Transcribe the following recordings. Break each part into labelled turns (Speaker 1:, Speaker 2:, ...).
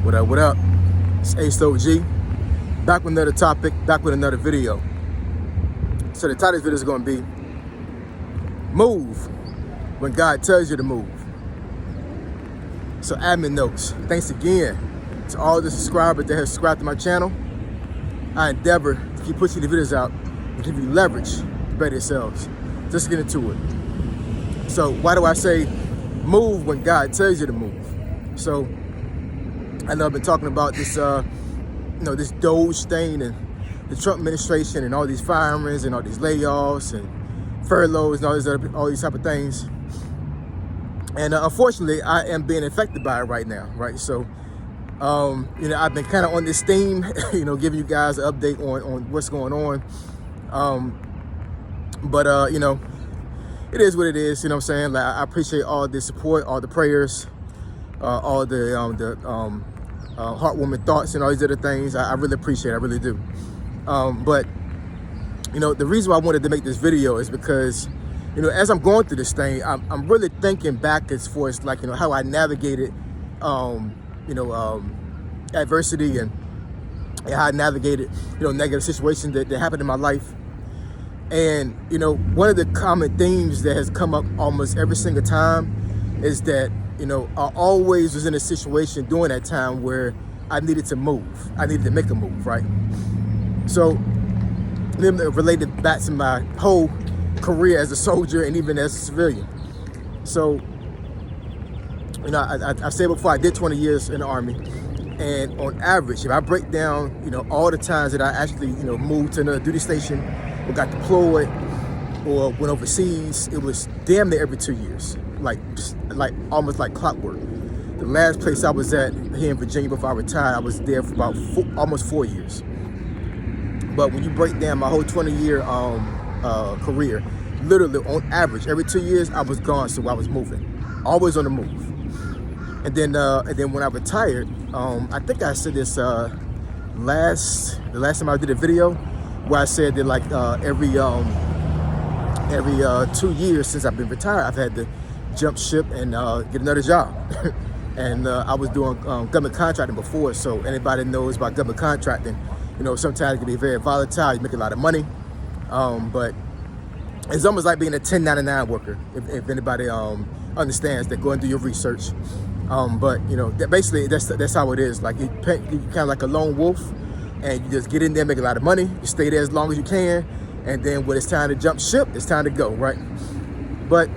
Speaker 1: What up, what up? It's Ace OG, back with another topic, back with another video. So the title of this video is going to be Move When God Tells You to Move. So admin notes, thanks again to all the subscribers that have subscribed to my channel. I endeavor to keep pushing the videos out and give you leverage to better yourselves. Just get into it. So why do I say move when God tells you to move? So I know I've been talking about this, this Doge thing and the Trump administration and all these firings and all these layoffs and furloughs and all these type of things. And unfortunately, I am being affected by it right now, right? So, I've been kind of on this theme, giving you guys an update on what's going on. It is what it is, you know what I'm saying? Like, I appreciate all the support, all the prayers, all the heartwarming thoughts and all these other things. I really appreciate it, I really do. But the reason why I wanted to make this video is because, as I'm going through this thing, I'm really thinking back as far as like, how I navigated, adversity and how I navigated, negative situations that happened in my life. And, one of the common themes that has come up almost every single time is that, I always was in a situation during that time where I needed to move. I needed to make a move, right? So, related back to my whole career as a soldier and even as a civilian. So, I've said before, I did 20 years in the Army. And on average, if I break down, all the times that I actually, moved to another duty station or got deployed or went overseas, it was damn near every 2 years, like almost like clockwork. The last place I was at here in Virginia before I retired, I was there for about almost 4 years. But when you break down my whole 20-year career, literally on average, every 2 years I was gone, so I was moving, always on the move. And then when I retired, I think I said this the last time I did a video where I said that like every 2 years since I've been retired, I've had to jump ship and get another job. And I was doing government contracting before, so anybody that knows about government contracting, sometimes it can be very volatile. You make a lot of money, but it's almost like being a 1099 worker. If anybody understands that, go and do your research. But basically that's how it is. Like you kind of like a lone wolf, and you just get in there, make a lot of money. You stay there as long as you can, and then when it's time to jump ship, it's time to go, right? But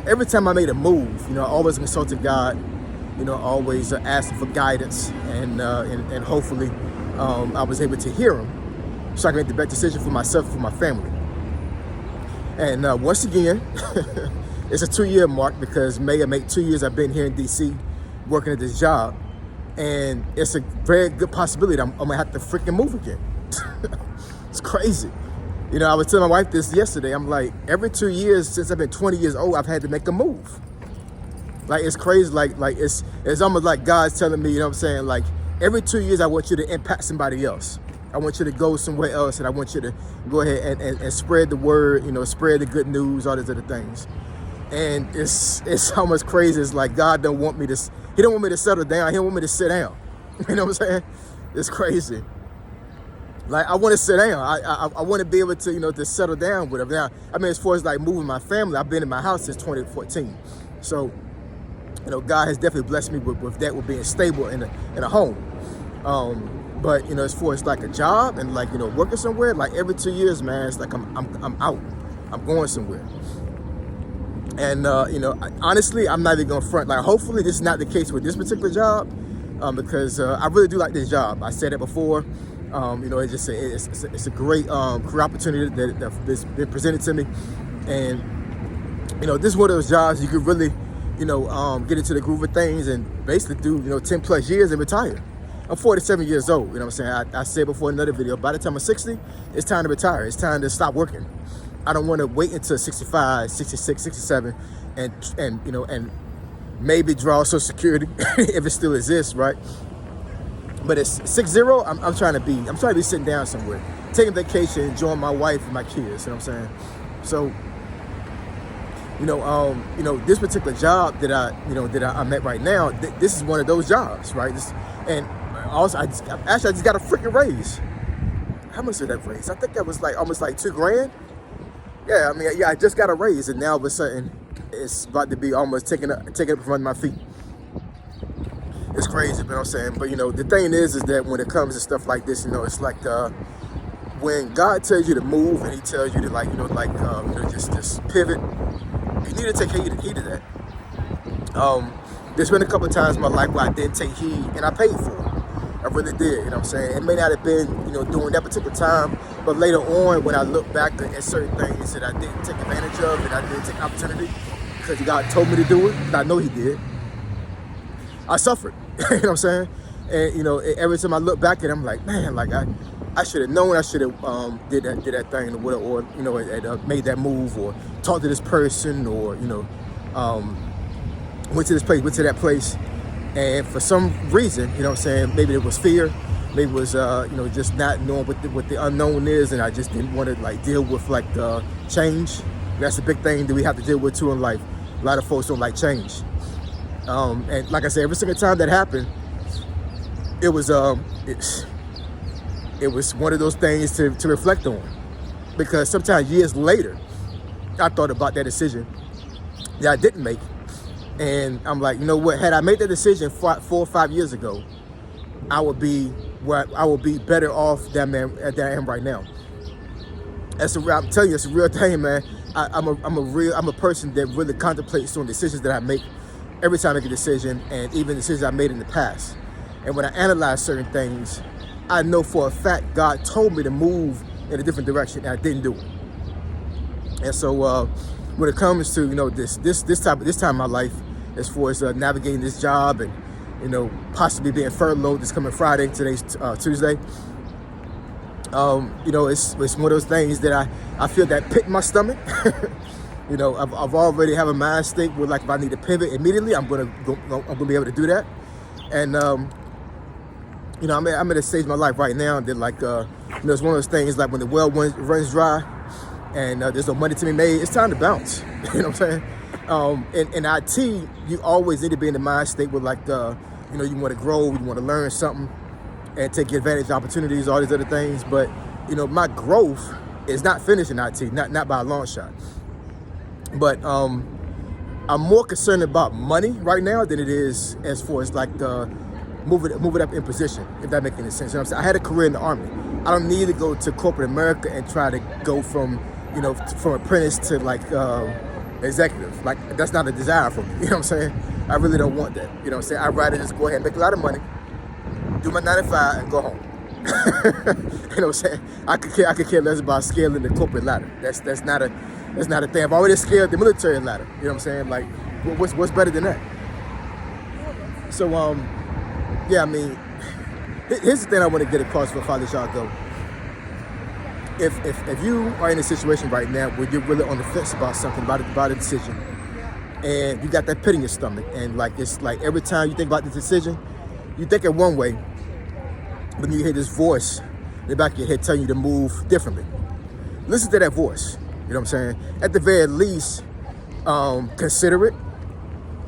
Speaker 1: every time I made a move, I always consulted God. Always asking for guidance, and hopefully I was able to hear Him, so I can make the best decision for myself and for my family. And once again, it's a 2-year mark because May will make 2 years I've been here in DC working at this job. And it's a very good possibility that I'm gonna have to freaking move again. It's crazy. I was telling my wife this yesterday. I'm like, every 2 years since I've been 20 years old, I've had to make a move. Like, it's crazy. Like it's almost like God's telling me, like every 2 years I want you to impact somebody else. I want you to go somewhere else, and I want you to go ahead and spread the word, spread the good news, all these other things. And it's almost crazy. It's like God don't want me to, He don't want me to settle down. He don't want me to sit down. You know what I'm saying? It's crazy. Like, I want to sit down. I want to be able to, to settle down with Him. Now, as far as like moving my family, I've been in my house since 2014. So, God has definitely blessed me with that, with being stable in a home. But, as far as like a job and like, working somewhere, like every 2 years, man, it's like I'm out. I'm going somewhere. And, honestly, I'm not even going to front. Like, hopefully this is not the case with this particular job, because I really do like this job. I said it before. It's a great career opportunity that's been presented to me. And, this is one of those jobs you could really, get into the groove of things and basically do, 10 plus years and retire. I'm 47 years old, I said before in another video, by the time I'm 60, it's time to retire. It's time to stop working. I don't want to wait until 65, 66, 67 and maybe draw Social Security if it still exists, right? But it's 6-0, I'm trying to be sitting down somewhere, taking vacation, enjoying my wife and my kids, you know what I'm saying? So This particular job that I'm at right now, this is one of those jobs, right? And also, I just got a freaking raise. How much did that raise? I think that was like almost like $2,000. Yeah, I mean, yeah, I just got a raise, and now all of a sudden, it's about to be almost taking up from my feet. It's crazy, but I'm saying, but the thing is that when it comes to stuff like this, it's like when God tells you to move and He tells you to just pivot, you need to take heed of that. There's been a couple of times in my life where I didn't take heed and I paid for it. I really did, you know what I'm saying? It may not have been, during that particular time, but later on when I look back at certain things that I didn't take advantage of and I didn't take opportunity because God told me to do it, and I know He did, I suffered, you know what I'm saying? And, every time I look back at it, I'm like, man, like I should have known, I should have did that thing or made that move or talked to this person or, went to this place, went to that place. And for some reason, you know what I'm saying, maybe it was fear, maybe it was, just not knowing what the unknown is, and I just didn't want to, deal with, the change. That's the big thing that we have to deal with, too, in life. A lot of folks don't like change. And like I said, every single time that happened, it was one of those things to reflect on. Because sometimes years later, I thought about that decision that I didn't make. And I'm like, you know what? Had I made that decision 4 or 5 years ago, I would be better off than I am right now. I'm telling you, it's a real thing, man. I'm a person that really contemplates on decisions that I make every time I make a decision, and even decisions I made in the past. And when I analyze certain things, I know for a fact God told me to move in a different direction, and I didn't do it. And so when it comes to this time in my life, as far as navigating this job and possibly being furloughed this coming Friday, today's Tuesday, it's one of those things that I feel that pit in my stomach. I've already have a mind state where if I need to pivot immediately, I'm gonna be able to do that. And I'm at a stage in my life right now that it's one of those things like when the well runs dry and there's no money to be made, it's time to bounce. You know what I'm saying? In IT, you always need to be in the mind state where you want to grow, you want to learn something and take advantage of opportunities, all these other things. But, my growth is not finished in IT, not by a long shot. But I'm more concerned about money right now than it is as far as moving up in position, if that makes any sense. You know what I'm saying? I had a career in the Army. I don't need to go to corporate America and try to go from apprentice to executive. That's not a desire for me. You know what I'm saying? I really don't want that. You know what I'm saying? I'd rather just go ahead and make a lot of money, do my 9 to 5, and go home. You know what I'm saying? I could care less about scaling the corporate ladder. That's not a thing. I've already scaled the military ladder. You know what I'm saying? What's better than that? So yeah, I mean, here's the thing I want to get across before I let y'all go. If you are in a situation right now where you're really on the fence about something, about a decision, and you got that pit in your stomach, and it's like every time you think about the decision, you think it one way, but you hear this voice in the back of your head telling you to move differently. Listen to that voice. You know what I'm saying? At the very least, consider it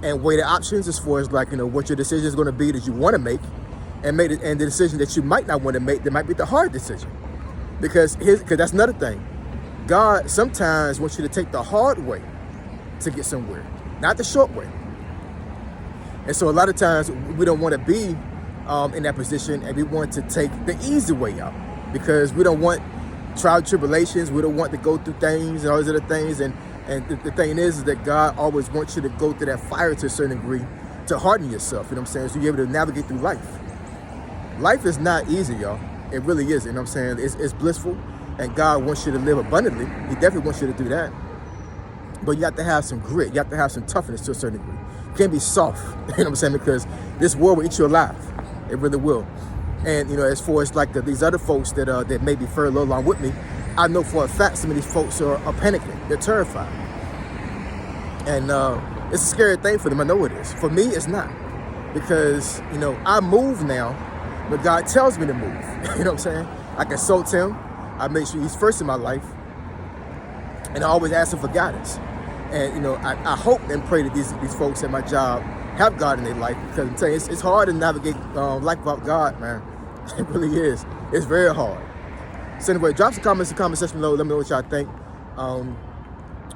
Speaker 1: and weigh the options as far as what your decision is going to be that you want to make, and the decision that you might not want to make that might be the hard decision. Because that's another thing. God sometimes wants you to take the hard way to get somewhere, not the short way. And so a lot of times we don't want to be in that position, and we want to take the easy way out because we don't want trial tribulations. We don't want to go through things and all these other things. And the thing is that God always wants you to go through that fire to a certain degree to harden yourself. You know what I'm saying? So you're able to navigate through life. Life is not easy, y'all. It really isn't. You know what I'm saying? It's blissful, and God wants you to live abundantly. He definitely wants you to do that. But you have to have some grit. You have to have some toughness to a certain degree. You can't be soft. You know what I'm saying? Because this world will eat you alive. It really will. And as far as these other folks that may be furloughed along with me, I know for a fact some of these folks are panicking. They're terrified. And it's a scary thing for them. I know it is. For me, it's not. Because, I move now, but God tells me to move. You know what I'm saying? I consult Him. I make sure He's first in my life. And I always ask Him for guidance. And I hope and pray that these folks at my job have God in their life, because I'm telling you, it's hard to navigate life without God, man. It really is. It's very hard. So anyway, drop some comments in the comment section below. Let me know what y'all think.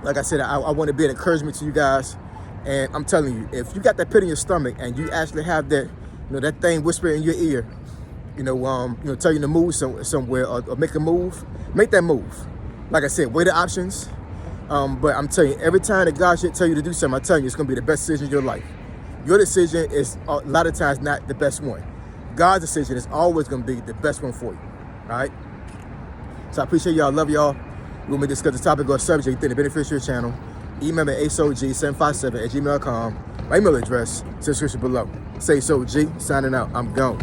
Speaker 1: Like I said, I want to be an encouragement to you guys. And I'm telling you, if you got that pit in your stomach and you actually have that, that thing whispering in your ear, tell you to move somewhere or make a move, make that move. Like I said, weigh the options. But I'm telling you, every time that God should tell you to do something, I'm telling you, it's going to be the best decision of your life. Your decision is a lot of times not the best one. God's decision is always going to be the best one for you. All right? So I appreciate y'all. Love y'all. We're going to discuss the topic or subject in the beneficiary channel. Email me at asog757@gmail.com. My email address is in the description below. Say so G, signing out. I'm gone.